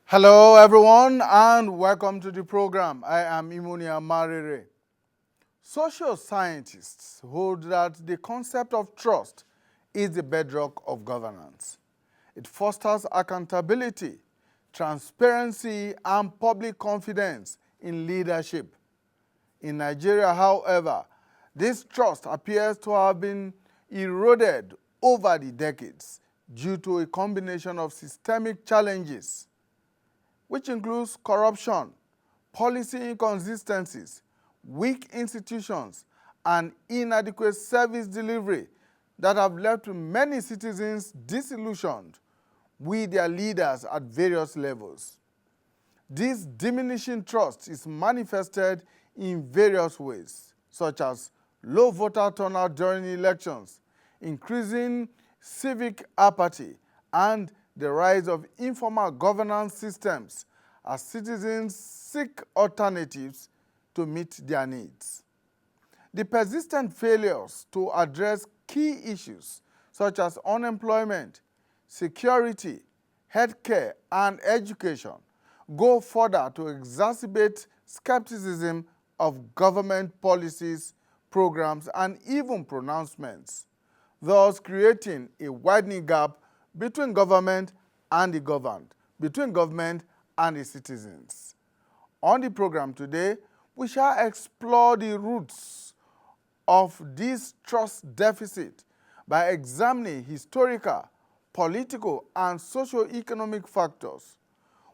Hello, everyone, and welcome to the program. I am Imonia Marere. Social scientists hold that the concept of trust is the bedrock of governance. It fosters accountability, transparency, and public confidence in leadership. In Nigeria, however, this trust appears to have been eroded over the decades due to a combination of systemic challenges, which includes corruption, policy inconsistencies, weak institutions, and inadequate service delivery that have left many citizens disillusioned with their leaders at various levels. This diminishing trust is manifested in various ways, such as low voter turnout during elections, increasing civic apathy, and the rise of informal governance systems as citizens seek alternatives to meet their needs. The persistent failures to address key issues such as unemployment, security, healthcare, and education go further to exacerbate skepticism of government policies, programs, and even pronouncements, thus creating a widening gap between government and the governed, between government and the citizens. On the program today, we shall explore the roots of this trust deficit by examining historical, political, and socio-economic factors.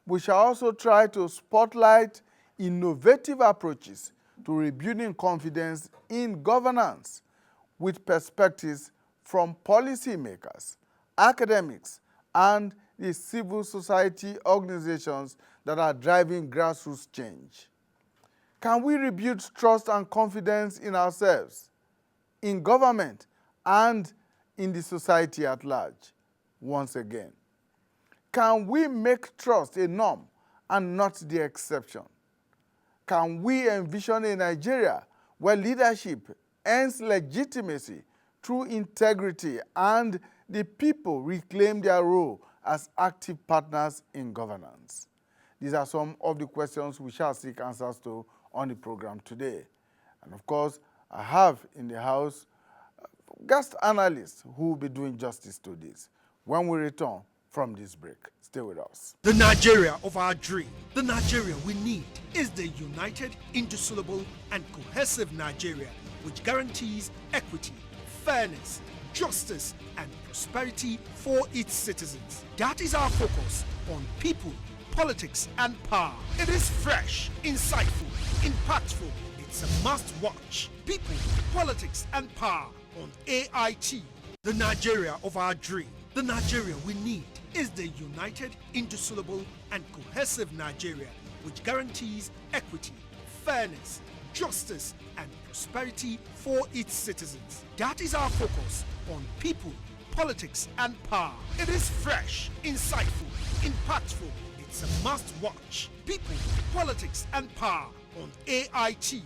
We shall also try to spotlight innovative approaches to rebuilding confidence in governance with perspectives from policymakers, academics, and the civil society organizations that are driving grassroots change. Can we rebuild trust and confidence in ourselves, in government, and in the society at large? Once again, can we make trust a norm and not the exception? Can we envision a Nigeria where leadership earns legitimacy through integrity and the people reclaim their role as active partners in governance? These are some of the questions we shall seek answers to on the program today. And of course, I have in the house guest analysts who will be doing justice to this when we return from this break. Stay with us. The Nigeria of our dream, the Nigeria we need, is the united, indissoluble, and cohesive Nigeria which guarantees equity, fairness, justice, and prosperity for its citizens. That is our focus on people, politics, and power. It is fresh, insightful, impactful. It's a must-watch. People, politics, and power on AIT. The Nigeria of our dream, the Nigeria we need, is the united, indissoluble, and cohesive Nigeria which guarantees equity, fairness, justice, and prosperity for its citizens. That is our focus on people, politics, and power. It is fresh, insightful, impactful. It's a must-watch. People, politics, and power on AIT.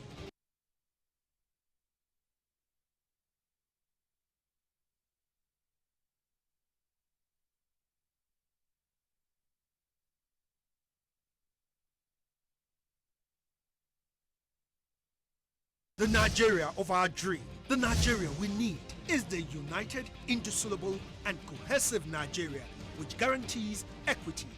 The Nigeria of our dream, the Nigeria we need, is the united, indissoluble, and cohesive Nigeria which guarantees equity,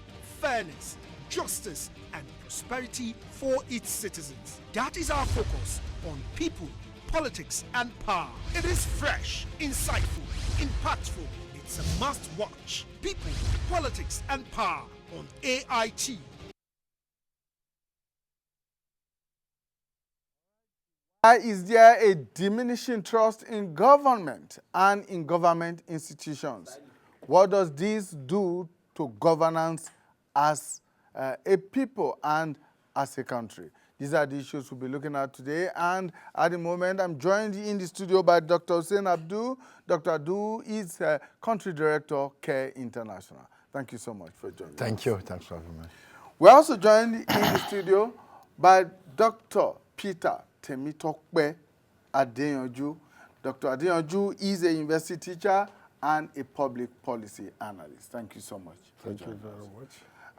fairness, justice, and prosperity for its citizens. That is our focus on people, politics, and power. It is fresh, insightful, impactful. It's a must-watch. People, politics, and power on AIT. Why is there a diminishing trust in government and in government institutions? What does this do to governance as a people and as a country? These are the issues we'll be looking at today. And at the moment, I'm joined in the studio by Dr. Hussein Abdul. Dr. Abdul is Country Director, CARE International. Thank you so much for joining us. Thank you. Thanks for having me. We're also joined in the studio by Dr. Peter Temitokpe Adeyanju. Dr. Adeyanju is a university teacher and a public policy analyst. Thank you so much. Thank you very much.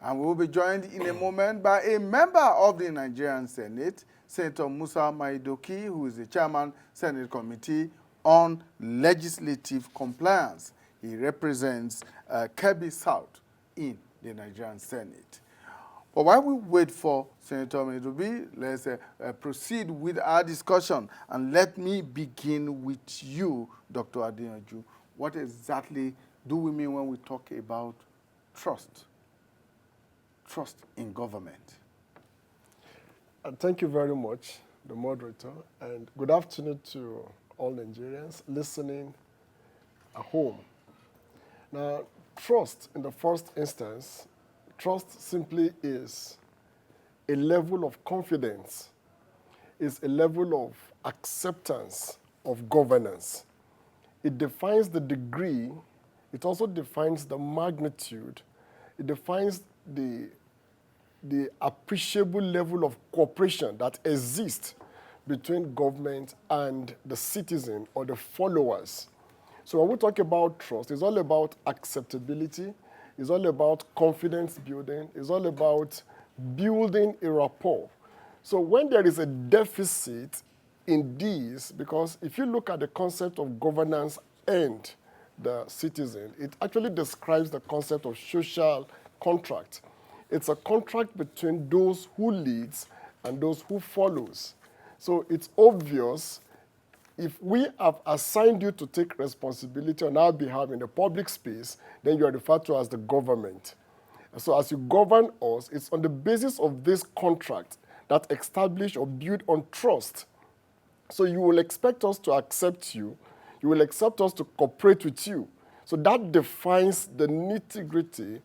And we will be joined in a moment by a member of the Nigerian Senate, Senator Musa Maidoki, who is the chairman, Senate Committee on Legislative Compliance. He represents Kebbi South in the Nigerian Senate. But while we wait for Senator Maidoki, let's proceed with our discussion. And let me begin with you, Dr. Adeyanju. What exactly do we mean when we talk about trust? Trust in government. Thank you very much, the moderator, and good afternoon to all Nigerians listening at home. Now, trust, in the first instance, trust simply is a level of confidence, is a level of acceptance of governance. It defines the degree, it also defines the magnitude, it defines the appreciable level of cooperation that exists between government and the citizen or the followers. So when we talk about trust, it's all about acceptability, it's all about confidence building, it's all about building a rapport. So when there is a deficit in these, because if you look at the concept of governance and the citizen, it actually describes the concept of social contract. It's a contract between those who leads and those who follows. So it's obvious if we have assigned you to take responsibility on our behalf in the public space, then you are referred to as the government. So as you govern us, it's on the basis of this contract that establish or build on trust. So you will expect us to accept you. You will accept us to cooperate with you. So that defines the nitty-gritty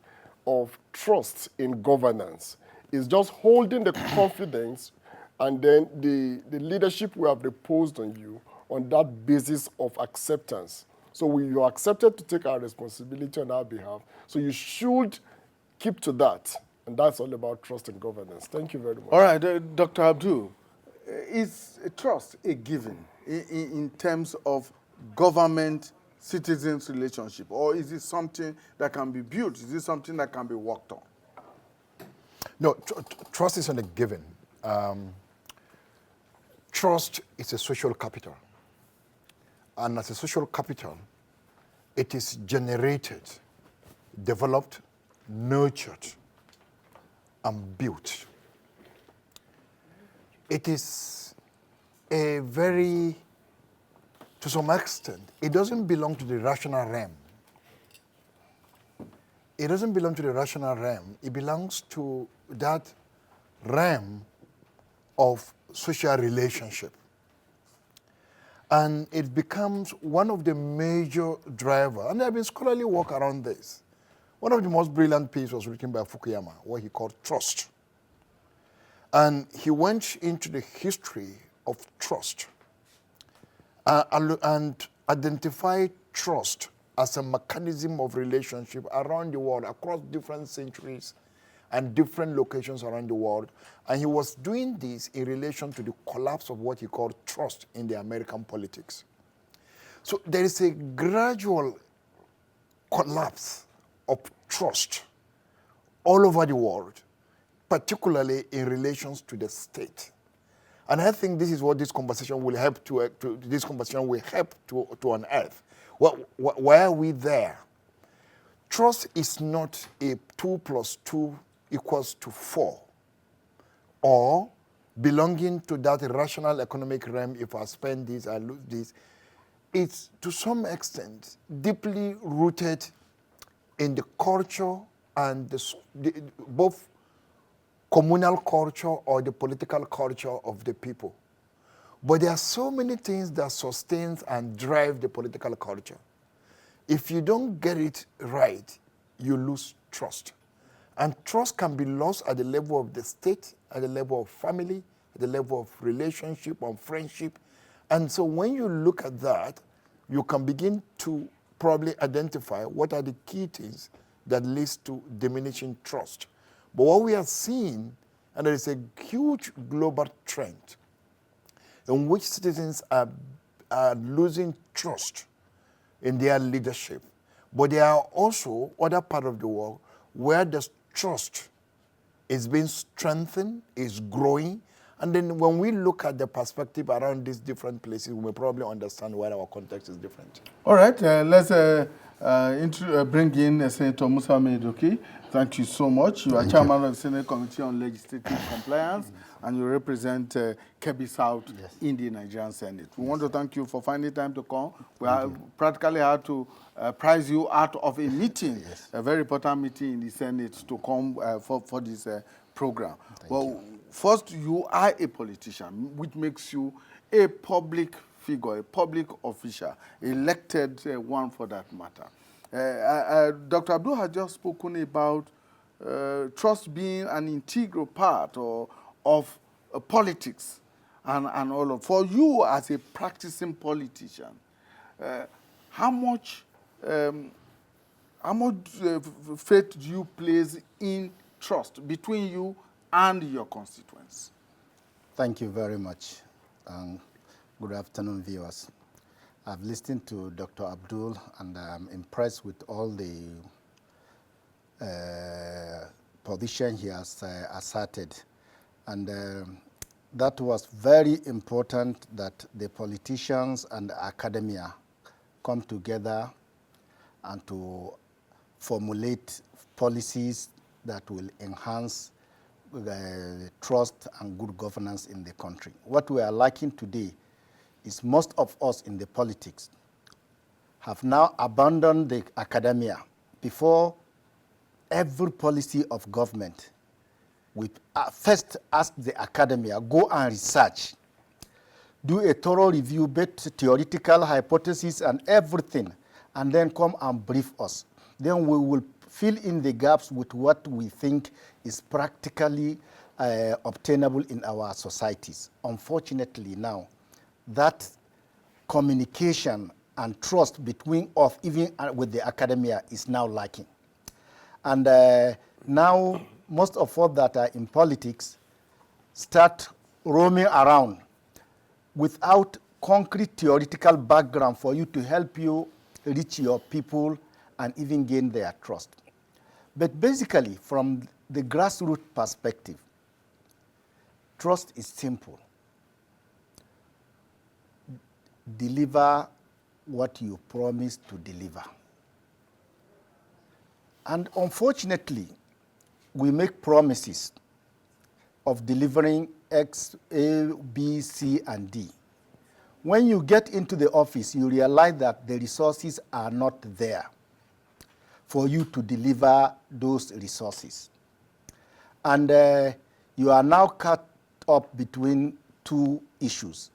of trust in governance. It's just holding the confidence and then the leadership we have reposed on you on that basis of acceptance. So you are accepted to take our responsibility on our behalf. So you should keep to that. And that's all about trust and governance. Thank you very much. All right, Dr. Abdul, is trust a given in terms of government-citizens relationship, or is it something that can be built? Is it something that can be worked on? No, trust isn't a given. Trust is a social capital. And as a social capital, it is generated, developed, nurtured, and built. It is a very, to some extent, it doesn't belong to the rational realm. It doesn't belong to the rational realm. It belongs to that realm of social relationship. And it becomes one of the major drivers, and there have been scholarly work around this. One of the most brilliant pieces was written by Fukuyama, what he called trust. And he went into the history of trust and identified trust as a mechanism of relationship around the world, across different centuries and different locations around the world. And he was doing this in relation to the collapse of what he called trust in the American politics. So there is a gradual collapse of trust all over the world, particularly in relations to the state. And I think this is what this conversation will help to unearth. Why are we there? Trust is not a 2 + 2 = 4, or belonging to that rational economic realm. If I spend this, I lose this. It's to some extent deeply rooted in the culture and both communal culture or the political culture of the people. But there are so many things that sustain and drive the political culture. If you don't get it right, you lose trust. And trust can be lost at the level of the state, at the level of family, at the level of relationship and friendship. And so when you look at that, you can begin to probably identify what are the key things that leads to diminishing trust. But what we are seeing, and there is a huge global trend in which citizens are losing trust in their leadership. But there are also other parts of the world where the trust is being strengthened, is growing. And then when we look at the perspective around these different places, we may probably understand why our context is different. All right, let's bring in Senator Musa Medoki. Thank you so much. You are chairman of the Senate Committee on Legislative Compliance, and you represent Kebbi South in the Nigerian Senate. We want to thank you for finding time to come. We have practically had to prize you out of a meeting, a very important meeting in the Senate, to come for this program. Well, first, you are a politician, which makes you a public figure, a public official, elected one for that matter. Dr. Abdul has just spoken about trust being an integral part of politics and all of. For you as a practicing politician, how much faith do you place in trust between you and your constituents? Thank you very much. Good afternoon, viewers. I've listened to Dr. Abdul, and I'm impressed with all the position he has asserted. And that was very important, that the politicians and the academia come together and to formulate policies that will enhance trust and good governance in the country. What we are lacking today is most of us in the politics have now abandoned the academia. Before every policy of government, we first ask the academia, go and research, do a thorough review, both theoretical hypotheses and everything, and then come and brief us. Then we will fill in the gaps with what we think is practically obtainable in our societies. Unfortunately now, that communication and trust between us, even with the academia, is now lacking. And now most of us that are in politics start roaming around without concrete theoretical background for you to help you reach your people and even gain their trust. But basically, from the grassroots perspective, trust is simple. Deliver what you promise to deliver. And unfortunately, we make promises of delivering X, A, B, C, and D. When you get into the office, you realize that the resources are not there for you to deliver those resources. And you are now cut up between two issues: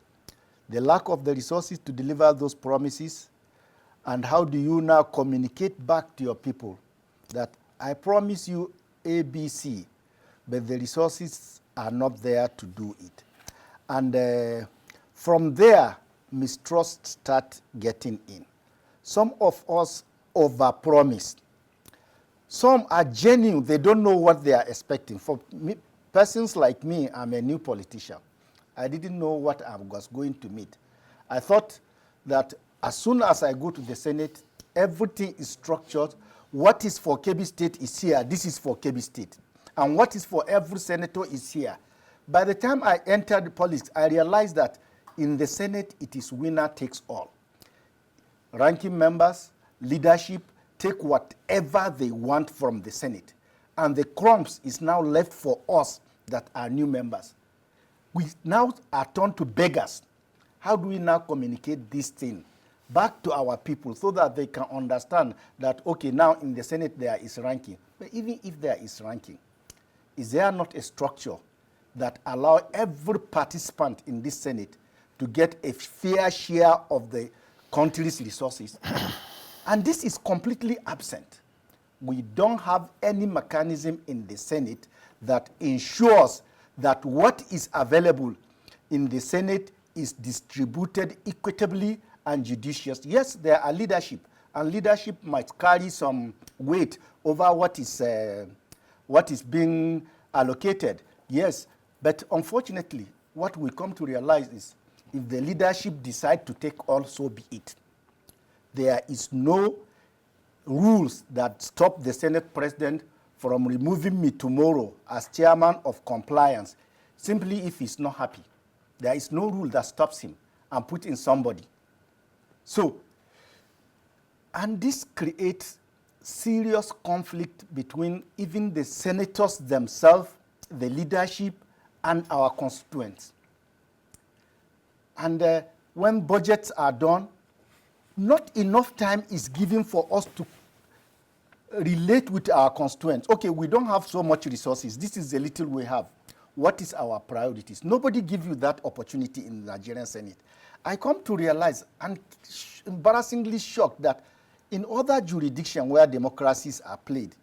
the lack of the resources to deliver those promises, and how do you now communicate back to your people that I promise you A, B, C, but the resources are not there to do it. And from there, mistrust start getting in. Some of us overpromise. Some are genuine, they don't know what they are expecting. For me, persons like me, I'm a new politician. I didn't know what I was going to meet. I thought that as soon as I go to the Senate, everything is structured. What is for Kebbi State is here. This is for Kebbi State. And what is for every senator is here. By the time I entered politics, I realized that in the Senate, it is winner takes all. Ranking members, leadership, take whatever they want from the Senate. And the crumbs is now left for us that are new members. We now are turned to beggars. How do we now communicate this thing back to our people so that they can understand that, okay, now in the Senate there is ranking. But even if there is ranking, is there not a structure that allows every participant in this Senate to get a fair share of the country's resources? And this is completely absent. We don't have any mechanism in the Senate that ensures that what is available in the Senate is distributed equitably and judiciously. Yes, there are leadership, and leadership might carry some weight over what is what is being allocated. Yes, but unfortunately, what we come to realize is if the leadership decide to take all, so be it. There is no rules that stop the Senate President from removing me tomorrow as chairman of compliance, simply if he's not happy. There is no rule that stops him and put in somebody. So, and this creates serious conflict between even the senators themselves, the leadership, and our constituents. And when budgets are done, not enough time is given for us to relate with our constituents. Okay, we don't have so much resources. This is the little we have. What is our priorities? Nobody gives you that opportunity in the Nigerian Senate. I come to realize, and embarrassingly shocked, that in other jurisdictions where democracies are played,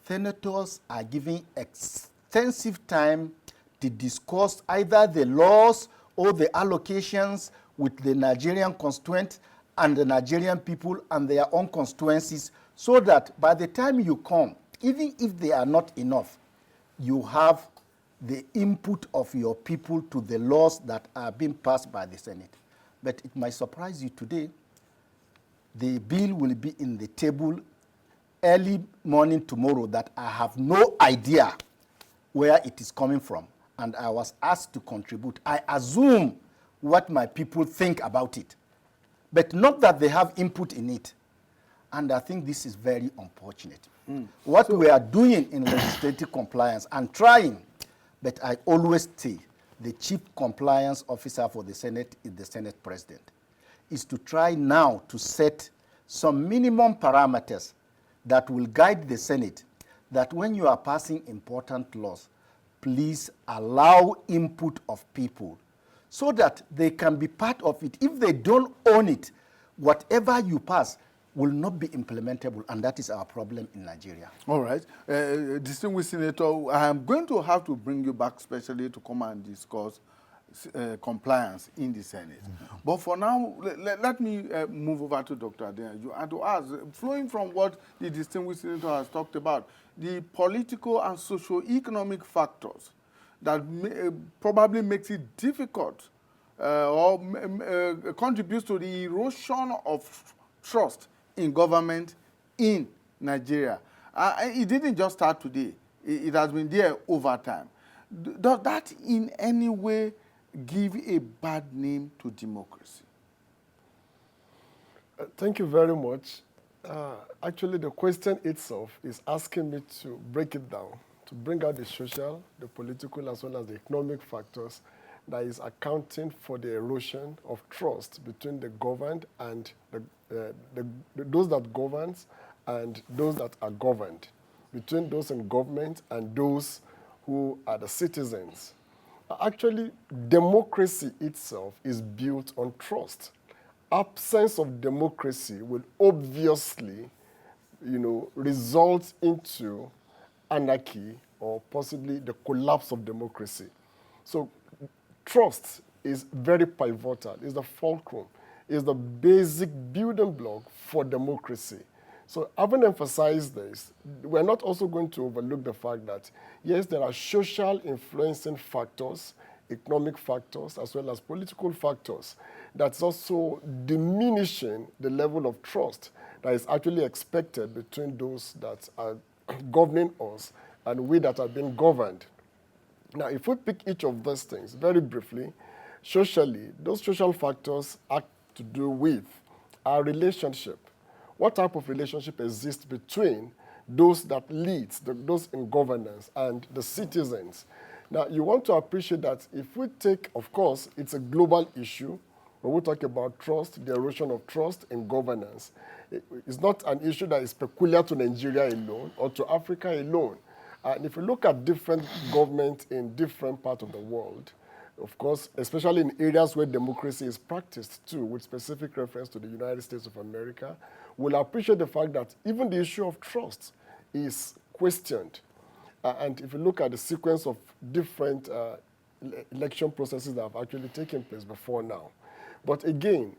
senators are given extensive time to discuss either the laws or the allocations with the Nigerian constituents and the Nigerian people and their own constituencies, so that by the time you come, even if they are not enough, you have the input of your people to the laws that are being passed by the Senate. But it might surprise you today, the bill will be in the table early morning tomorrow that I have no idea where it is coming from. And I was asked to contribute. I assume what my people think about it, but not that they have input in it. And I think this is very unfortunate. What we are doing in legislative compliance and trying, but I always say the chief compliance officer for the Senate is the Senate President, is to try now to set some minimum parameters that will guide the Senate, that when you are passing important laws, please allow input of people so that they can be part of it. If they don't own it, whatever you pass will not be implementable, and that is our problem in Nigeria. All right. Distinguished Senator, I am going to have to bring you back specially to come and discuss compliance in the Senate. But for now, let me move over to Dr. Adeyanju and to ask, flowing from what the distinguished senator has talked about, the political and socio-economic factors that probably makes it difficult or contributes to the erosion of trust in government in Nigeria. It didn't just start today. It has been there over time. Does that in any way give a bad name to democracy? Thank you very much. Actually, the question itself is asking me to break it down, to bring out the social, the political, as well as the economic factors that is accounting for the erosion of trust between the governed and those that governs and those that are governed, between those in government and those who are the citizens. Actually, democracy itself is built on trust. Absence of democracy will obviously, result into anarchy or possibly the collapse of democracy. So trust is very pivotal, is the fulcrum, is the basic building block for democracy. So having emphasized this, we're not also going to overlook the fact that, yes, there are social influencing factors, economic factors, as well as political factors that's also diminishing the level of trust that is actually expected between those that are governing us and we that are being governed. Now, if we pick each of those things very briefly, socially, those social factors have to do with our relationship. What type of relationship exists between those that lead, those in governance, and the citizens? Now, you want to appreciate that if we take, of course, it's a global issue. When we talk about trust, the erosion of trust in governance, it's not an issue that is peculiar to Nigeria alone or to Africa alone. And if you look at different governments in different parts of the world, of course, especially in areas where democracy is practiced too, with specific reference to the United States of America, we'll appreciate the fact that even the issue of trust is questioned. And if you look at the sequence of different election processes that have actually taken place before now. But again,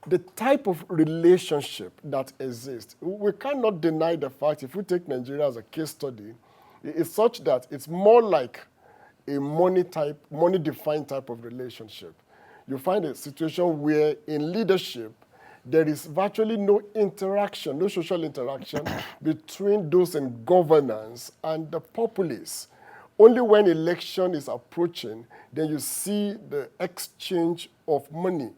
the type of relationship that exists, we cannot deny the fact, if we take Nigeria as a case study, It's such that it's more like a money-defined type of relationship. You find a situation where in leadership, there is virtually no interaction, no social interaction between those in governance and the populace. Only when election is approaching, then you see the exchange of money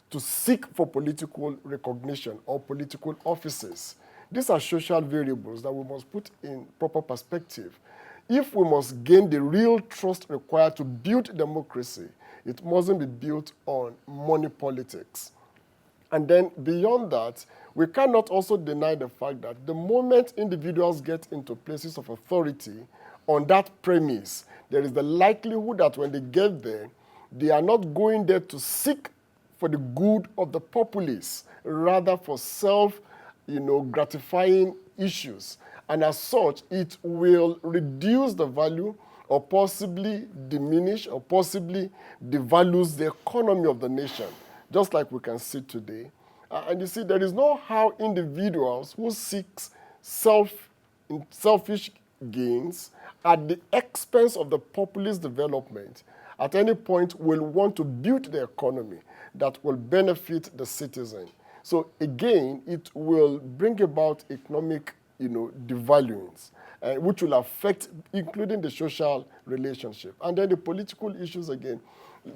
to seek for political recognition or political offices. These are social variables that we must put in proper perspective. If we must gain the real trust required to build democracy, it mustn't be built on money politics. And then beyond that, we cannot also deny the fact that the moment individuals get into places of authority on that premise, there is the likelihood that when they get there, they are not going there to seek for the good of the populace, rather for gratifying issues. And as such, it will reduce the value or possibly diminish or possibly devalues the economy of the nation, just like we can see today. And you see, there is no how individuals who seek selfish gains at the expense of the populace development at any point will want to build the economy that will benefit the citizen. So again, it will bring about economic devaluings, which will affect including the social relationship. And then the political issues again,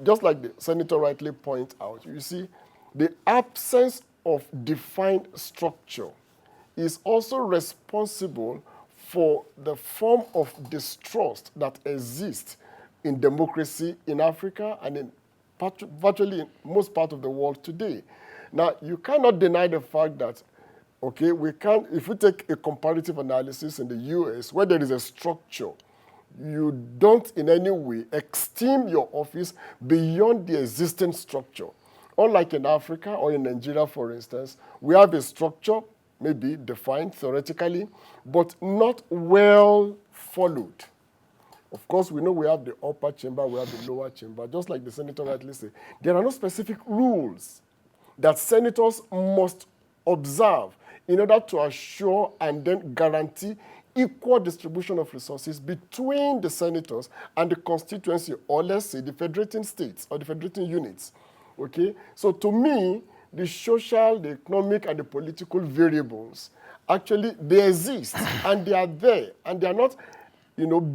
just like the senator rightly pointed out, you see, the absence of defined structure is also responsible for the form of distrust that exists in democracy in Africa and in virtually in most parts of the world today. Now, you cannot deny the fact that, okay, if we take a comparative analysis in the US, where there is a structure, you don't in any way esteem your office beyond the existing structure. Unlike in Africa or in Nigeria, for instance, we have a structure, maybe defined theoretically, but not well followed. Of course, we know we have the upper chamber, we have the lower chamber. Just like the senator rightly said, there are no specific rules that senators must observe in order to assure and then guarantee equal distribution of resources between the senators and the constituency, or let's say the federating states or the federating units. Okay? So to me, the social, the economic, and the political variables, actually, they exist, and they are there, and they are not,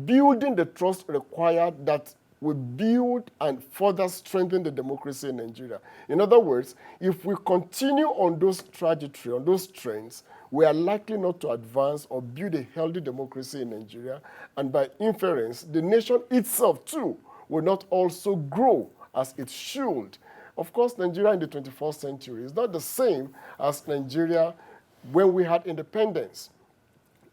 building the trust required that will build and further strengthen the democracy in Nigeria. In other words, if we continue on those trajectory, on those trends, we are likely not to advance or build a healthy democracy in Nigeria, and by inference, the nation itself, too, will not also grow as it should. Of course, Nigeria in the 21st century is not the same as Nigeria when we had independence.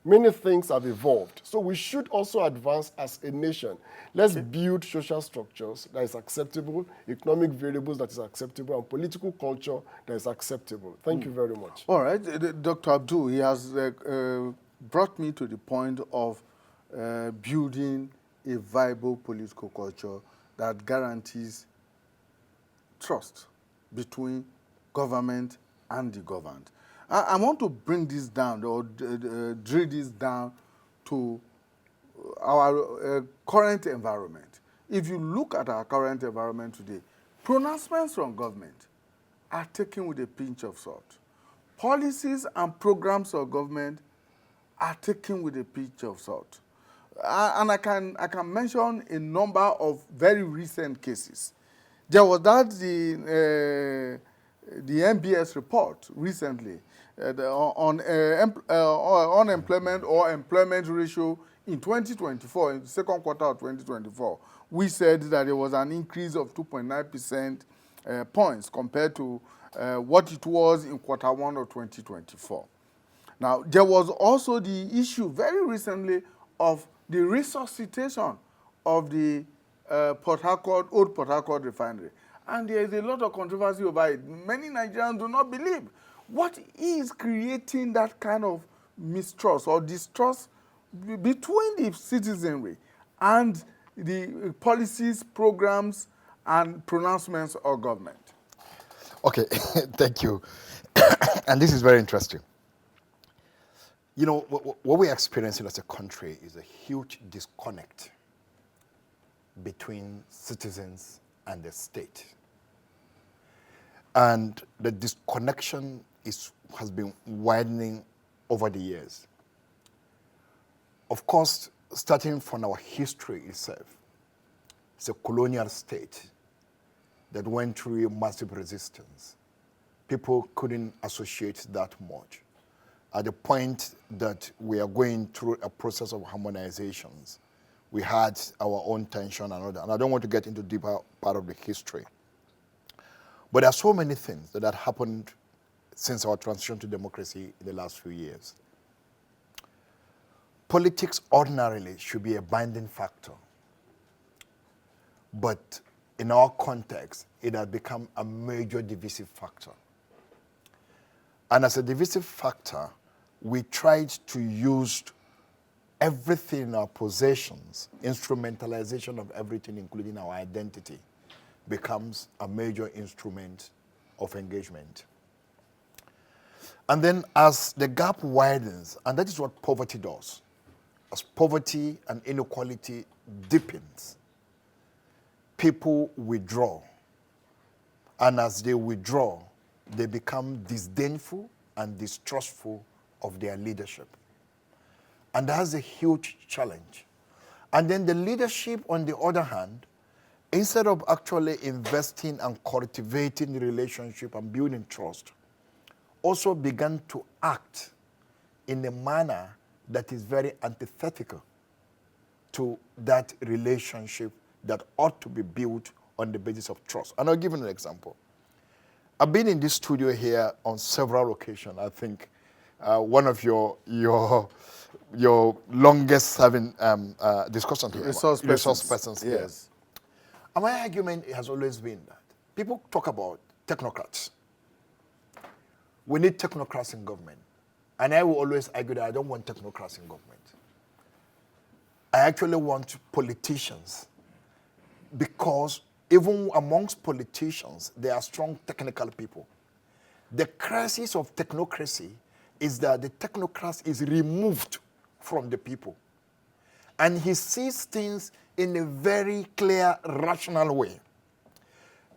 Many things have evolved. So we should also advance as a nation. Let's build social structures that is acceptable, economic variables that is acceptable, and political culture that is acceptable. Thank you very much. All right. Dr. Abdul, he has brought me to the point of building a viable political culture that guarantees trust between government and the governed. I want to bring this down, or drill this down to our current environment. If you look at our current environment today, pronouncements from government are taken with a pinch of salt. Policies and programs of government are taken with a pinch of salt. And I can mention a number of very recent cases. There was the NBS report recently on unemployment or employment ratio in 2024, in the second quarter of 2024. We said that there was an increase of 2.9% points compared to what it was in quarter one of 2024. Now, there was also the issue very recently of the resuscitation of the old Port Harcourt refinery. And there is a lot of controversy over it. Many Nigerians do not believe. What is creating that kind of mistrust or distrust between the citizenry and the policies, programs, and pronouncements of government? Okay, thank you. And this is very interesting. You know, what we're experiencing as a country is a huge disconnect between citizens and the state. And the disconnection has been widening over the years. Of course, starting from our history itself, it's a colonial state that went through a massive resistance. People couldn't associate that much. At the point that we are going through a process of harmonizations, we had our own tension and all that. And I don't want to get into deeper part of the history. But there are so many things that had happened since our transition to democracy in the last few years. Politics ordinarily should be a binding factor. But in our context, it has become a major divisive factor. And as a divisive factor, we tried to use everything in our possessions, instrumentalization of everything, including our identity, becomes a major instrument of engagement. And then as the gap widens, and that is what poverty does, as poverty and inequality deepens, people withdraw. And as they withdraw, they become disdainful and distrustful of their leadership. And that's a huge challenge. And then the leadership, on the other hand, instead of actually investing and cultivating the relationship and building trust, also began to act in a manner that is very antithetical to that relationship that ought to be built on the basis of trust. And I'll give you an example. I've been in this studio here on several occasions. I think one of your longest serving discussions here. Resource persons. Yes. And my argument has always been that people talk about technocrats. We need technocrats in government. And I will always argue that I don't want technocrats in government. I actually want politicians, because even amongst politicians, there are strong technical people. The crisis of technocracy is that the technocrat is removed from the people. And he sees things in a very clear, rational way.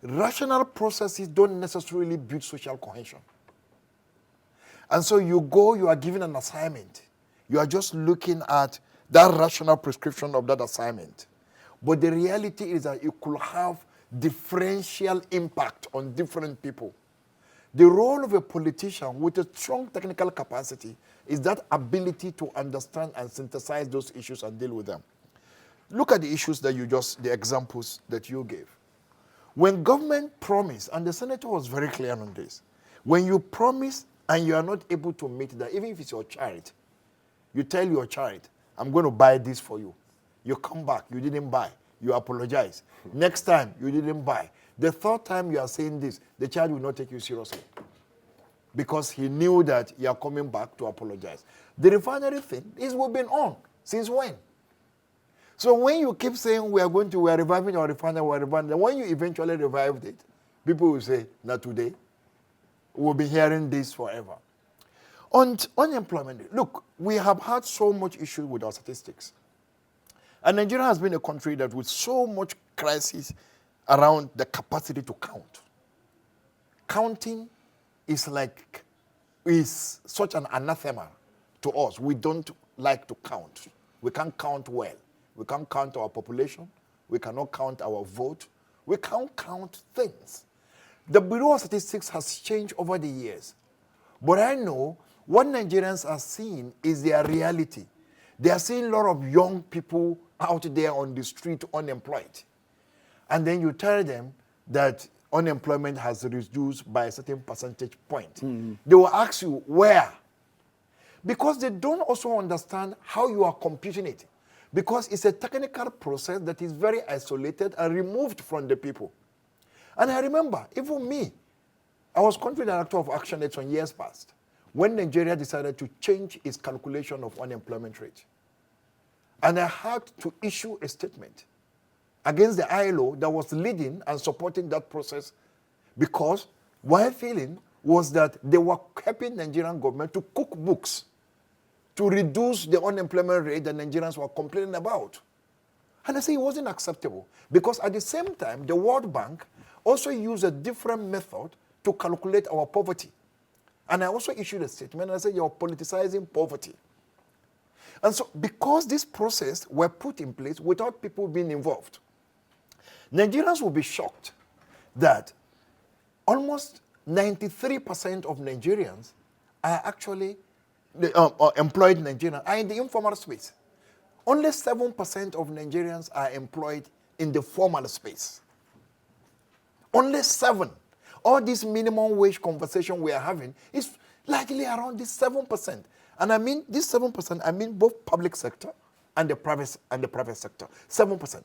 Rational processes don't necessarily build social cohesion. And so you are given an assignment. You are just looking at that rational prescription of that assignment. But the reality is that it could have differential impact on different people. The role of a politician with a strong technical capacity is that ability to understand and synthesize those issues and deal with them. Look at the issues that the examples that you gave. When government promised, and the senator was very clear on this, when you promise and you are not able to meet that, even if it's your child, you tell your child, I'm going to buy this for you. You come back, you didn't buy, you apologize. Next time, you didn't buy. The third time you are saying this, the child will not take you seriously, because he knew that you are coming back to apologize. The refinery thing is we've been on. Since when? So when you keep saying we're reviving our refinery, when you eventually revived it, people will say, not today. We'll be hearing this forever. On unemployment, look, we have had so much issue with our statistics. And Nigeria has been a country that with so much crisis around the capacity to count. Counting is such an anathema to us. We don't like to count. We can't count well. We can't count our population. We cannot count our vote. We can't count things. The Bureau of Statistics has changed over the years. But I know what Nigerians are seeing is their reality. They are seeing a lot of young people out there on the street unemployed. And then you tell them that unemployment has reduced by a certain percentage point. They will ask you, where? Because they don't also understand how you are computing it. Because it's a technical process that is very isolated and removed from the people. And I remember, even me, I was country director of Action Aid on years past, when Nigeria decided to change its calculation of unemployment rate. And I had to issue a statement against the ILO that was leading and supporting that process, because my feeling was that they were helping Nigerian government to cook books to reduce the unemployment rate that Nigerians were complaining about. And I say it wasn't acceptable because at the same time, the World Bank also used a different method to calculate our poverty. And I also issued a statement and I said, you're politicizing poverty. And so because this process were put in place without people being involved, Nigerians will be shocked that almost 93% of Nigerians are actually employed Nigerians are in the informal space. Only 7% of Nigerians are employed in the formal space. Only 7. All this minimum wage conversation we are having is largely around this 7%. And I mean this 7%, I mean both public sector and the private sector. 7%.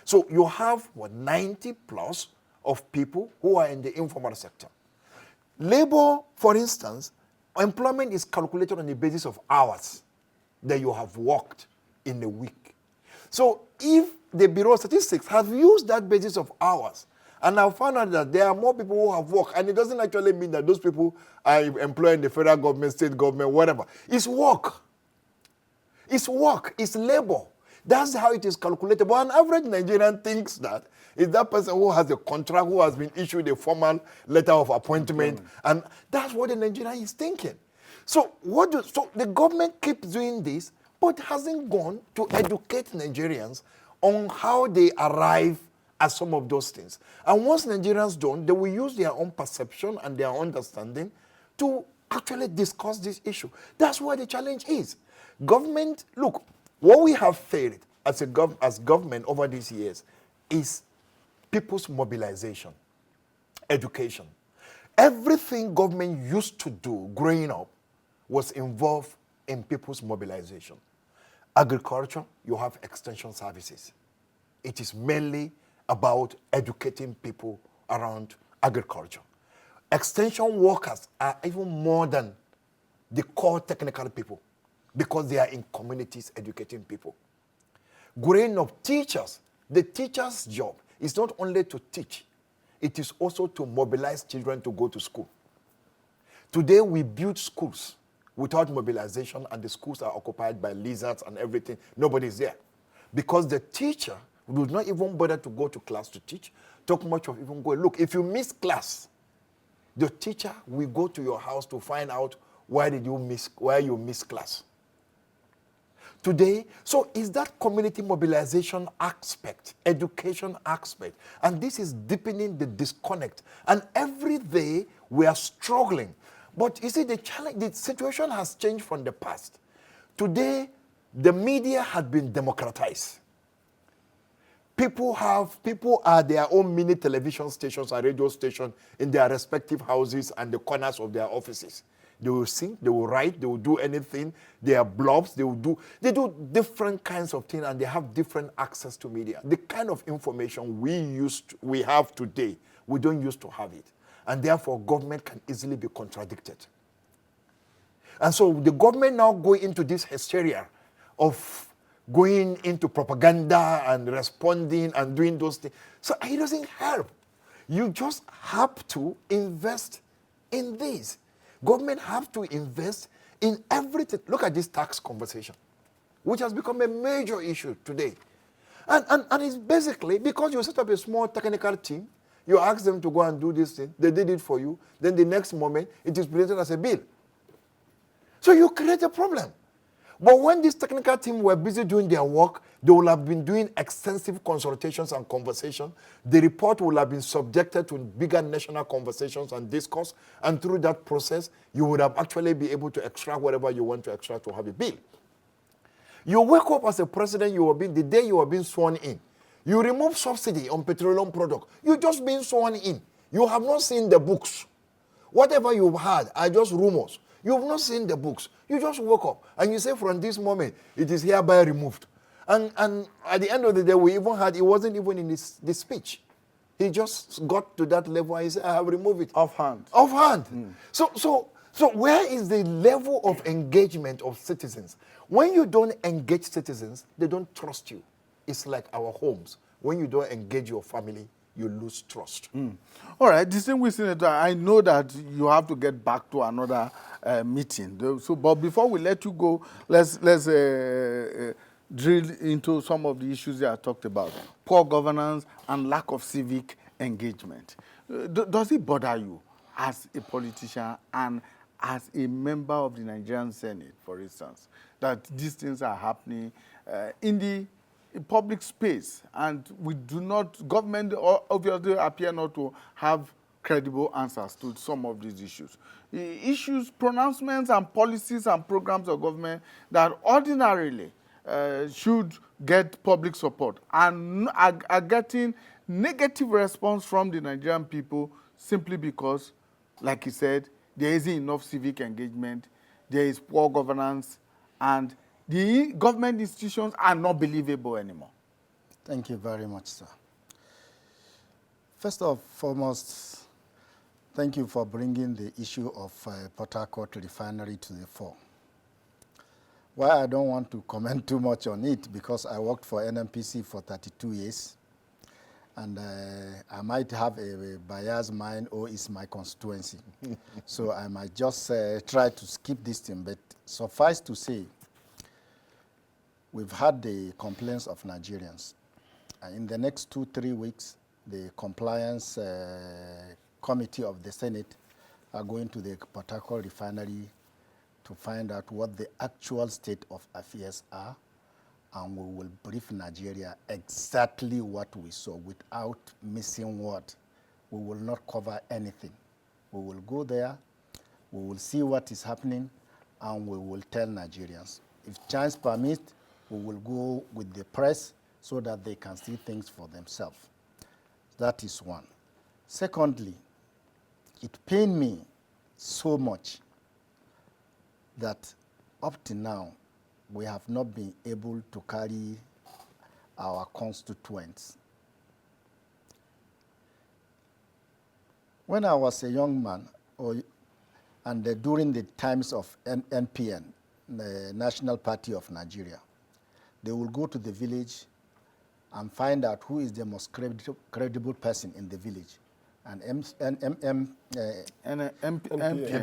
So you have 90 plus of people who are in the informal sector. Labor, for instance, employment is calculated on the basis of hours that you have worked in a week. So if the Bureau of Statistics has used that basis of hours, and I've found out that there are more people who have worked, and it doesn't actually mean that those people are employed in the federal government, state government, whatever. It's work. It's work. It's labor. That's how it is calculated. But an average Nigerian thinks that is that person who has a contract, who has been issued a formal letter of appointment, and that's what the Nigerian is thinking. So so the government keeps doing this, but hasn't gone to educate Nigerians on how they arrive at some of those things. And once Nigerians don't, they will use their own perception and their understanding to actually discuss this issue. That's where the challenge is. Government, look, what we have failed as government over these years is people's mobilization, education. Everything government used to do growing up was involved in people's mobilization. Agriculture, you have extension services. It is mainly about educating people around agriculture. Extension workers are even more than the core technical people because they are in communities educating people. Growing up, teachers, the teacher's job is not only to teach, it is also to mobilize children to go to school. Today we build schools without mobilization and the schools are occupied by lizards and everything. Nobody's there. Because the teacher would not even bother to go to class to teach, talk much of even going. Look, if you miss class, the teacher will go to your house to find out why you missed class. Today, so is that community mobilization aspect, education aspect, and this is deepening the disconnect. And every day we are struggling. But you see, the situation has changed from the past. Today, the media has been democratized. People are their own mini television stations and radio stations in their respective houses and the corners of their offices. They will sing, they will write, they will do anything. They are blogs, they do different kinds of things and they have different access to media. The kind of information we have today, we don't used to have it. And therefore, government can easily be contradicted. And so the government now go into this hysteria of going into propaganda and responding and doing those things. So it doesn't help. You just have to invest in this. Government have to invest in everything. Look at this tax conversation, which has become a major issue today. And it's basically because you set up a small technical team, you ask them to go and do this thing, they did it for you, then the next moment it is presented as a bill. So you create a problem. But when this technical team were busy doing their work, they will have been doing extensive consultations and conversation. The report will have been subjected to bigger national conversations and discourse. And through that process, you would have actually be able to extract whatever you want to extract to have a bill. You wake up as a president, the day you are being sworn in. You remove subsidy on petroleum product. You just been sworn in. You have not seen the books. Whatever you've had are just rumors. You've not seen the books. You just woke up and you say from this moment, it is hereby removed. And at the end of the day, it wasn't even in this speech. He just got to that level and he said, I have removed it. Offhand. So where is the level of engagement of citizens? When you don't engage citizens, they don't trust you. It's like our homes. When you don't engage your family, you lose trust. All right, distinguished Senator, I know that you have to get back to another meeting. So, but before we let you go, let's drill into some of the issues that I talked about: poor governance and lack of civic engagement. Does it bother you as a politician and as a member of the Nigerian Senate, for instance, that these things are happening in the public space, and we do not, government obviously appear not to have credible answers to some of these issues. Issues, pronouncements and policies and programs of government that ordinarily should get public support and are getting negative response from the Nigerian people simply because, like he said, there isn't enough civic engagement, there is poor governance, and the government institutions are not believable anymore. Thank you very much, sir. First and foremost, thank you for bringing the issue of Port Harcourt refinery to the fore. Why I don't want to comment too much on it, because I worked for NNPC for 32 years, and I might have a biased mind, or it's my constituency. So I might just try to skip this thing, but suffice to say, we've had the complaints of Nigerians. In the next 2-3 weeks, the compliance committee of the Senate are going to the Port Harcourt refinery to find out what the actual state of affairs are, and we will brief Nigeria exactly what we saw without missing word. We will not cover anything. We will go there, we will see what is happening, and we will tell Nigerians. If chance permits, we will go with the press so that they can see things for themselves. That is one. Secondly, it pained me so much that up to now, we have not been able to carry our constituents. When I was a young man, during the times of NPN, the National Party of Nigeria, they will go to the village and find out who is the most credible person in the village. And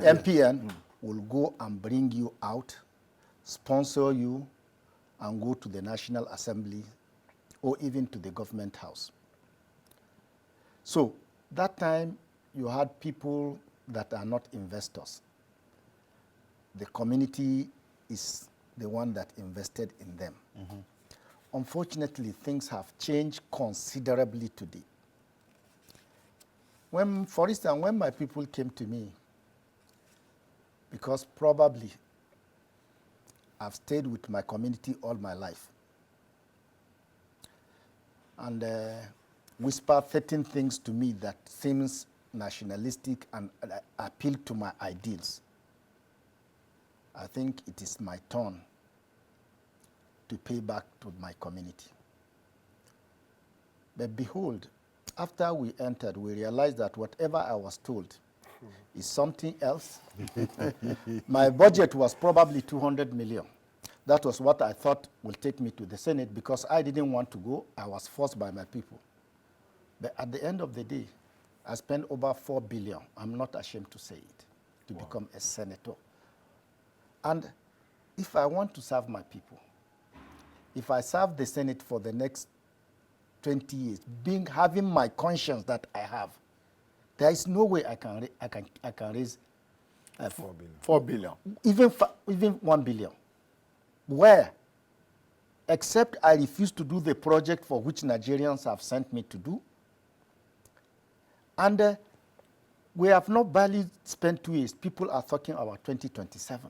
MPN will go and bring you out, sponsor you, and go to the National Assembly or even to the government house. So that time you had people that are not investors. The community is the one that invested in them. Unfortunately, things have changed considerably today. For instance, when my people came to me, because probably I've stayed with my community all my life, and whisper certain things to me that seems nationalistic and appeal to my ideals, I think it is my turn to pay back to my community. But behold, after we entered, we realized that whatever I was told is something else. My budget was probably 200 million. That was what I thought will take me to the Senate, because I didn't want to go. I was forced by my people. But at the end of the day, I spent over 4 billion. I'm not ashamed to say it, to become a senator. And if I want to serve my people, if I serve the Senate for the next 20 years, having my conscience that I have, there is no way I can raise 4 billion. Even 1 billion. Where? Except I refuse to do the project for which Nigerians have sent me to do. And we have not barely spent 2 years. People are talking about 2027.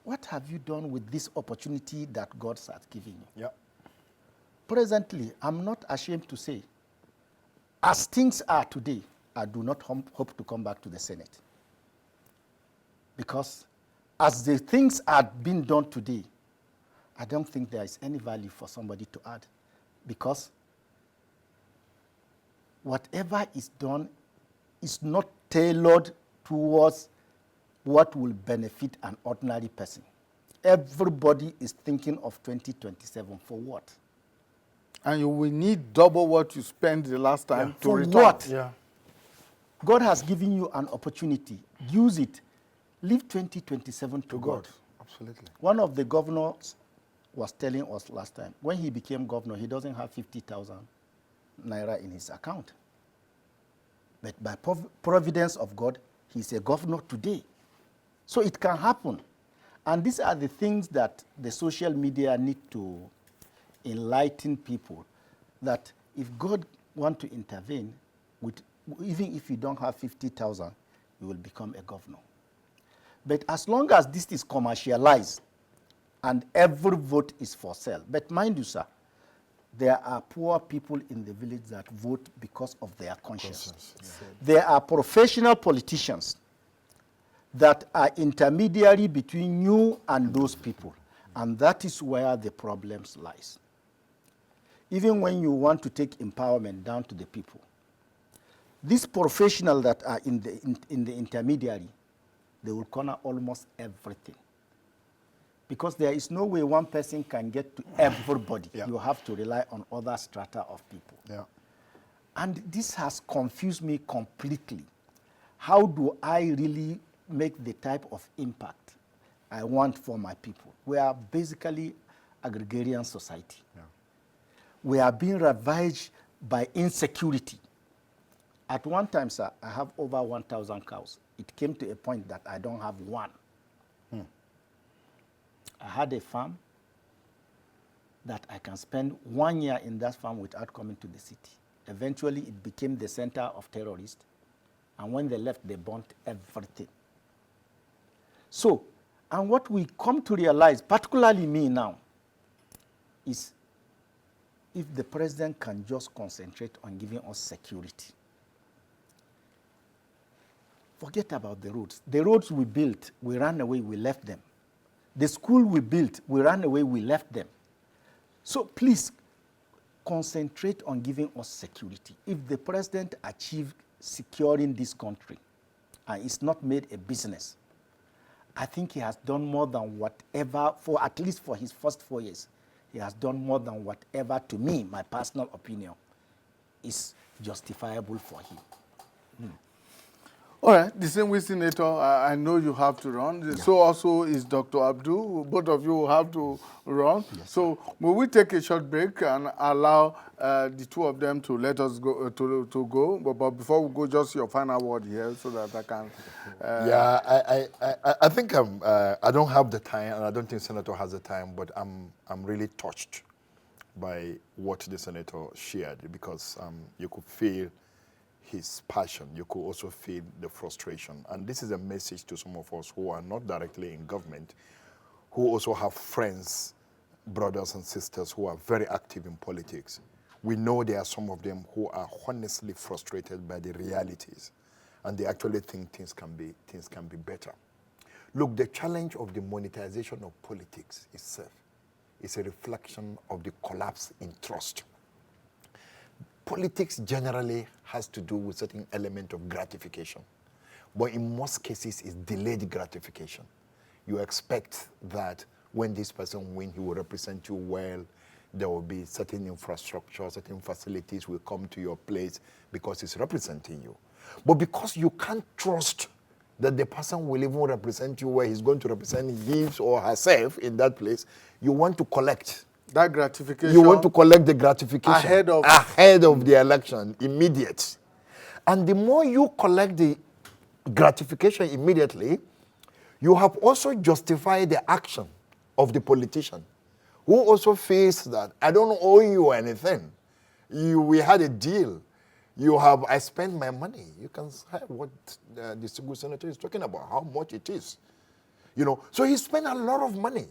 What have you done with this opportunity that God has given you? Yeah. Presently, I'm not ashamed to say, as things are today, I do not hope to come back to the Senate. Because as the things are being done today, I don't think there is any value for somebody to add. Because whatever is done is not tailored towards what will benefit an ordinary person. Everybody is thinking of 2027 for what? And you will need double what you spent the last time to For return. what? Yeah. God has given you an opportunity. Use it. Leave 2027 to God. Absolutely. One of the governors was telling us last time, when he became governor, he doesn't have 50,000 naira in his account. But by providence of God, he's a governor today. So it can happen. And these are the things that the social media need to enlighten people, that if God wants to intervene, even if you don't have 50,000, you will become a governor. But as long as this is commercialized and every vote is for sale, but mind you, sir, there are poor people in the village that vote because of their conscience. There are professional politicians that are intermediary between you and those people. And that is where the problems lies. Even when you want to take empowerment down to the people, these professionals that are in the intermediary, they will corner almost everything. Because there is no way one person can get to everybody. Yeah. You have to rely on other strata of people. Yeah. And this has confused me completely. How do I really make the type of impact I want for my people? We are basically agrarian society. Yeah. We are being ravaged by insecurity. At one time, sir, I have over 1,000 cows. It came to a point that I don't have one. I had a farm that I can spend 1 year in that farm without coming to the city. Eventually, it became the center of terrorists. And when they left, they burnt everything. So, and what we come to realize, particularly me now, is if the president can just concentrate on giving us security. Forget about the roads. The roads we built, we ran away, we left them. The school we built, we ran away, we left them. So please, concentrate on giving us security. If the president achieved securing this country, and it's not made a business, I think he has done more than whatever, for at least for his first 4 years, he has done more than whatever, to me, my personal opinion, is justifiable for him. All right, distinguished Senator, I know you have to run. Yeah. So also is Dr. Abdul. Both of you will have to run. Yes, so will we take a short break and allow the two of them to let us go to go? But before we go, just your final word here so that I can. I think I don't have the time, and I don't think Senator has the time. But I'm really touched by what the senator shared, because you could feel his passion. You could also feel the frustration. And this is a message to some of us who are not directly in government, who also have friends, brothers and sisters who are very active in politics. We know there are some of them who are honestly frustrated by the realities, and they actually think things can be better. Look, the challenge of the monetization of politics itself is a reflection of the collapse in trust. Politics generally has to do with certain element of gratification, but in most cases it's delayed gratification. You expect that when this person wins, he will represent you well. There will be certain infrastructure, certain facilities will come to your place because he's representing you. But because you can't trust that the person will even represent you where he's going to represent him or herself in that place, you want to collect that gratification. You want to collect the gratification ahead of the election, immediate. And the more you collect the gratification immediately, you have also justified the action of the politician, who also feels that I don't owe you anything. We had a deal. I spent my money. You can say what the distinguished senator is talking about, how much it is. So he spent a lot of money.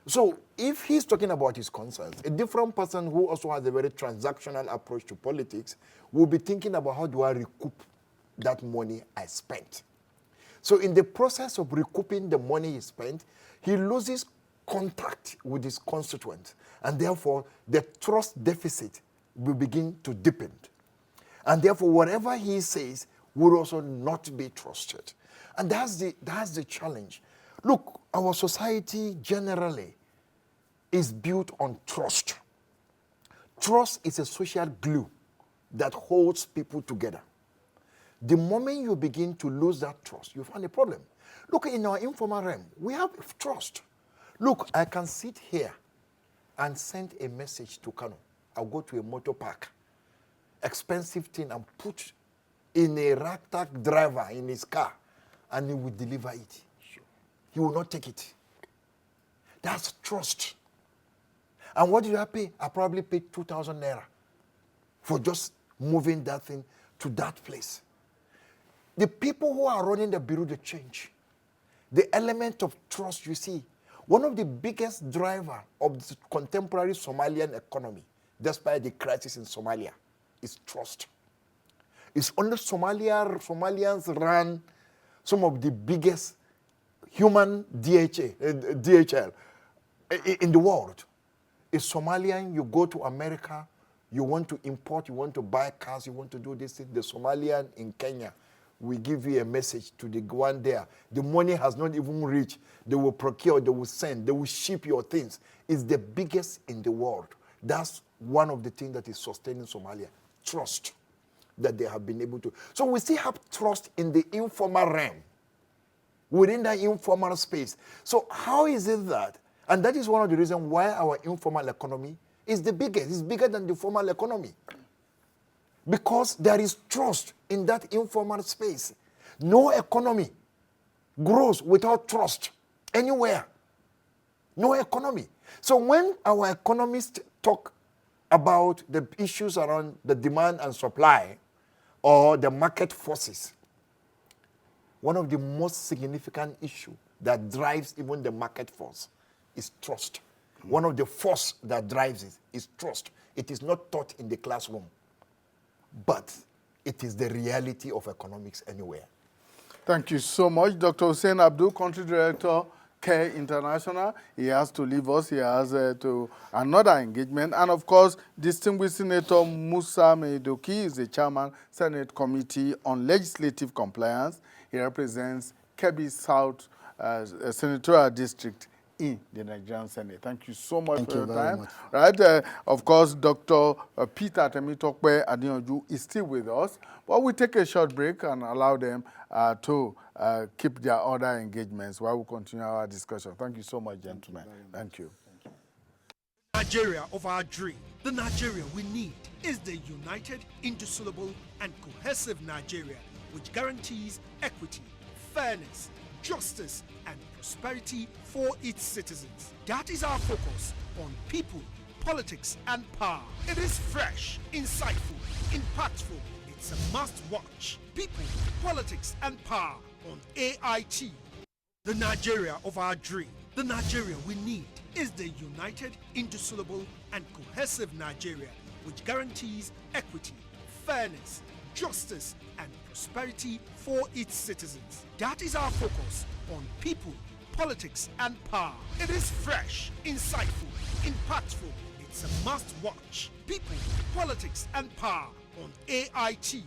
So if he's talking about his concerns, a different person who also has a very transactional approach to politics will be thinking about, how do I recoup that money I spent? So in the process of recouping the money he spent, he loses contact with his constituents, and therefore the trust deficit will begin to deepen. And therefore whatever he says will also not be trusted. And that's the challenge. Look, our society generally is built on trust. Trust is a social glue that holds people together. The moment you begin to lose that trust, you find a problem. Look, in our informal realm, we have trust. Look, I can sit here and send a message to Kano. I'll go to a motor park, expensive thing, and put in a ragtag driver in his car, and he will deliver it. Sure. He will not take it. That's trust. And what did I pay? I probably paid 2,000 naira for just moving that thing to that place. The people who are running the bureau de change, the element of trust, you see, one of the biggest driver of the contemporary Somalian economy, despite the crisis in Somalia, is trust. It's only Somalians run some of the biggest human DHL in the world. A Somalian, you go to America, you want to import, you want to buy cars, you want to do this thing. The Somalian in Kenya will give you a message to the one there. The money has not even reached. They will procure, they will send, they will ship your things. It's the biggest in the world. That's one of the things that is sustaining Somalia. Trust that they have been able to. So we still have trust in the informal realm, within that informal space. So how is it that, and that is one of the reasons why our informal economy is the biggest. It's bigger than the formal economy. Because there is trust in that informal space. No economy grows without trust anywhere. No economy. So when our economists talk about the issues around the demand and supply or the market forces, one of the most significant issues that drives even the market force is trust. One of the force that drives it is trust. It is not taught in the classroom, but it is the reality of economics anywhere. Thank you so much, Dr. Hussein Abdul, Country Director, Care International. He has to leave us. He has to another engagement. And of course, distinguished Senator Musa Meidoki is the Chairman, Senate Committee on Legislative Compliance. He represents Kebbi South Senatorial District in the Nigerian Senate. Thank you so much for your time. Right, of course, Dr. Peter Temitokpe Adinyoju is still with us, but we take a short break and allow them to keep their other engagements while we continue our discussion. Thank you so much, gentlemen. Thank you. Nigeria of our dream, the Nigeria we need, is the united, indissoluble, and cohesive Nigeria, which guarantees equity, fairness, justice, and prosperity for its citizens. That is our focus on people, politics, and power. It is fresh, insightful, impactful. It's a must-watch. People, politics, and power on AIT. The Nigeria of our dream, the Nigeria we need, is the united, indissoluble, and cohesive Nigeria, which guarantees equity, fairness, justice, and prosperity for its citizens. That is our focus on people, politics, and power. It is fresh, insightful, impactful. It's a must-watch. People, politics, and power on AIT.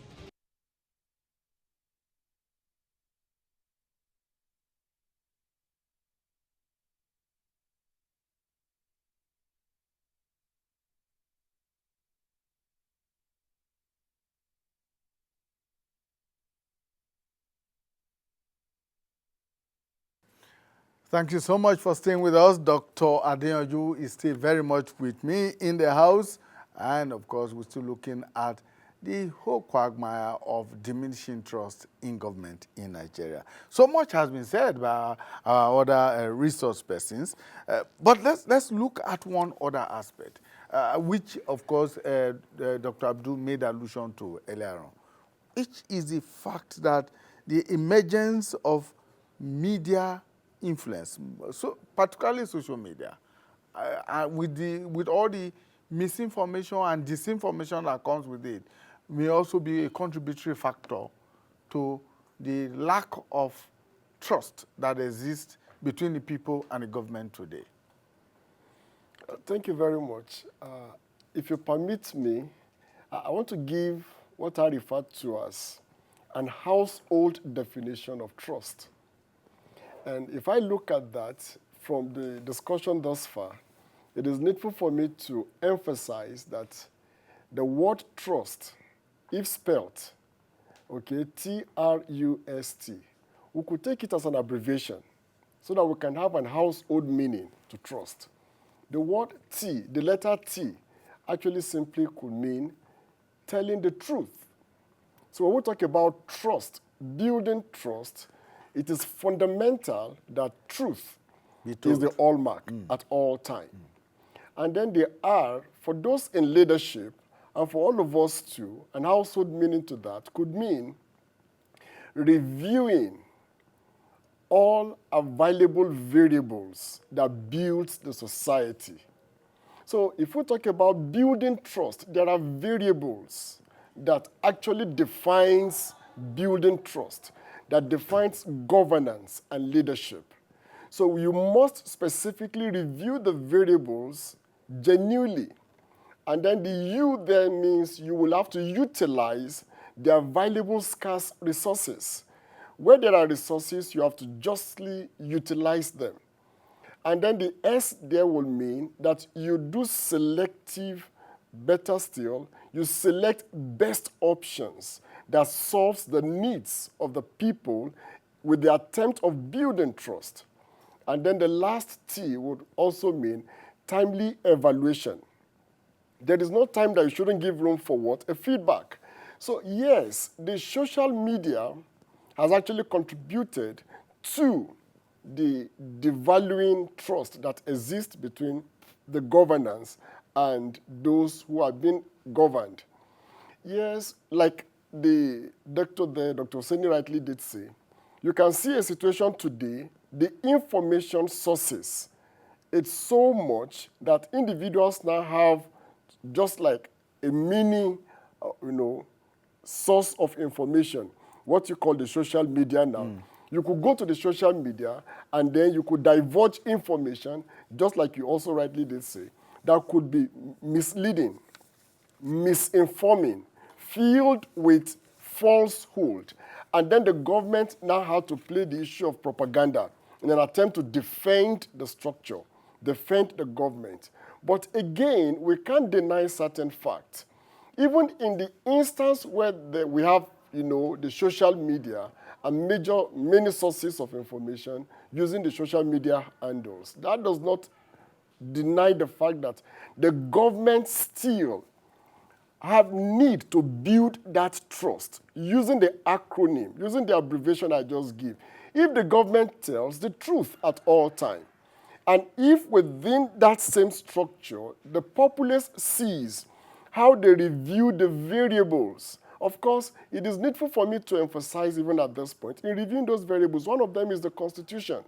Thank you so much for staying with us. Dr. Adinyoju is still very much with me in the house. And of course, we're still looking at the whole quagmire of diminishing trust in government in Nigeria. So much has been said by our other resource persons. But let's look at one other aspect, which, of course, Dr. Abdul made allusion to earlier on, which is the fact that the emergence of media influence, so particularly social media, with all the misinformation and disinformation that comes with it, may also be a contributory factor to the lack of trust that exists between the people and the government today. Thank you very much. If you permit me, I want to give what I refer to as an household definition of trust. And if I look at that from the discussion thus far, it is needful for me to emphasize that the word trust, if spelt, okay, T-R-U-S-T, we could take it as an abbreviation so that we can have an household meaning to trust. The word T, the letter T, actually simply could mean telling the truth. So when we talk about trust, building trust, it is fundamental that truth is the hallmark at all time. And then the R, for those in leadership, and for all of us too, an household meaning to that could mean reviewing all available variables that build the society. So if we talk about building trust, there are variables that actually defines building trust, that defines governance and leadership. So you must specifically review the variables genuinely. And then the U there means you will have to utilize the available scarce resources. Where there are resources, you have to justly utilize them. And then the S there will mean that you do selective, better still, you select best options that solves the needs of the people with the attempt of building trust. And then the last T would also mean timely evaluation. There is no time that you shouldn't give room for what? A feedback. So yes, the social media has actually contributed to the devaluing trust that exists between the governance and those who are being governed. Yes, like the doctor there, Dr. Seni rightly did say, you can see a situation today, the information sources, it's so much that individuals now have just like a mini, source of information, what you call the social media now. You could go to the social media and then you could divulge information, just like you also rightly did say, that could be misleading, misinforming, filled with falsehood. And then the government now had to play the issue of propaganda in an attempt to defend the structure, defend the government. But again, we can't deny certain facts. Even in the instance where we have, the social media and many sources of information using the social media handles, that does not deny the fact that the government still have need to build that trust using the acronym, using the abbreviation I just gave. If the government tells the truth at all times, and if within that same structure, the populace sees how they review the variables, of course, it is needful for me to emphasize even at this point, in reviewing those variables, one of them is the Constitution.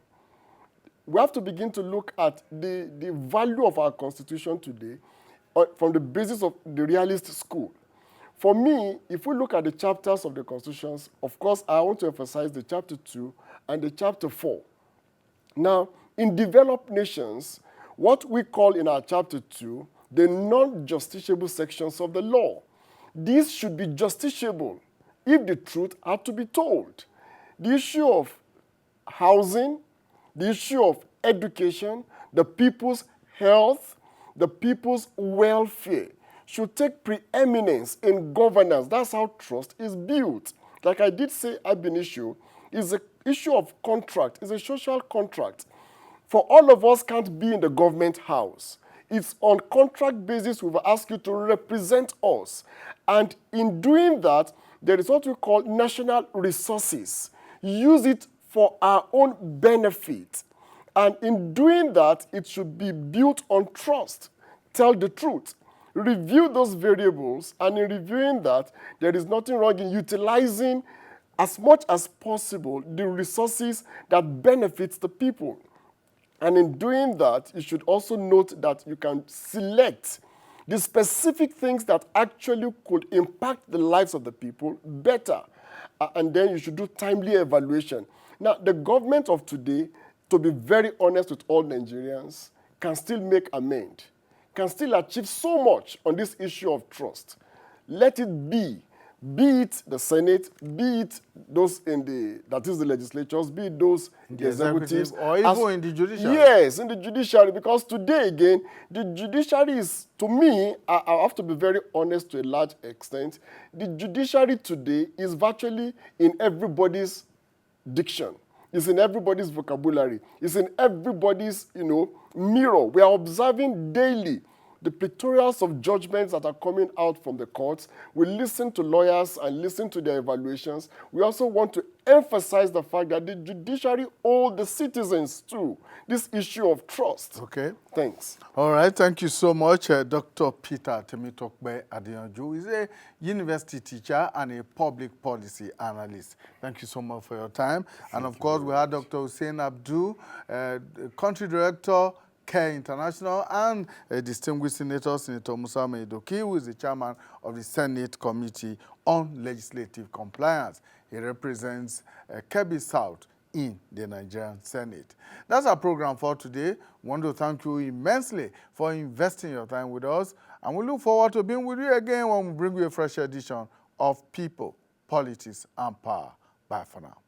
We have to begin to look at the value of our Constitution today from the basis of the realist school. For me, if we look at the chapters of the Constitutions, of course, I want to emphasize the chapter 2 and the chapter 4. Now, in developed nations, what we call in our chapter 2, the non-justiciable sections of the law. These should be justiciable if the truth had to be told. The issue of housing, the issue of education, the people's health, the people's welfare should take preeminence in governance. That's how trust is built. Like I did say, Diminishing is an issue of contract, it's a social contract. For all of us can't be in the government house. It's on contract basis we will ask you to represent us. And in doing that, there is what we call national resources. Use it for our own benefit. And in doing that, it should be built on trust. Tell the truth. Review those variables, and in reviewing that, there is nothing wrong in utilizing as much as possible the resources that benefits the people. And in doing that, you should also note that you can select the specific things that actually could impact the lives of the people better. And then you should do timely evaluation. Now, the government of today, to be very honest with all Nigerians, can still make amends, can still achieve so much on this issue of trust. Let it be be it the Senate, be it those in that is the legislatures, be it those in the executives, or even in the judiciary. Yes, in the judiciary, because today again, the judiciary is, to me, I have to be very honest to a large extent, the judiciary today is virtually in everybody's diction. It's in everybody's vocabulary. It's in everybody's, mirror. We are observing daily the pictorials of judgments that are coming out from the courts. We listen to lawyers and listen to their evaluations. We also want to emphasize the fact that the judiciary owes the citizens too this issue of trust. Okay. Thanks. All right. Thank you so much, Dr. Peter Temitokbe Adeyanju. He's a university teacher and a public policy analyst. Thank you so much for your time. And of course, we had Dr. Hussein Abdul, country director, Care International, and a distinguished senator, Senator Musa Meidoki, who is the chairman of the Senate Committee on Legislative Compliance. He represents Kebbi South in the Nigerian Senate. That's our program for today. We want to thank you immensely for investing your time with us, and we look forward to being with you again when we bring you a fresh edition of People, Politics, and Power. Bye for now.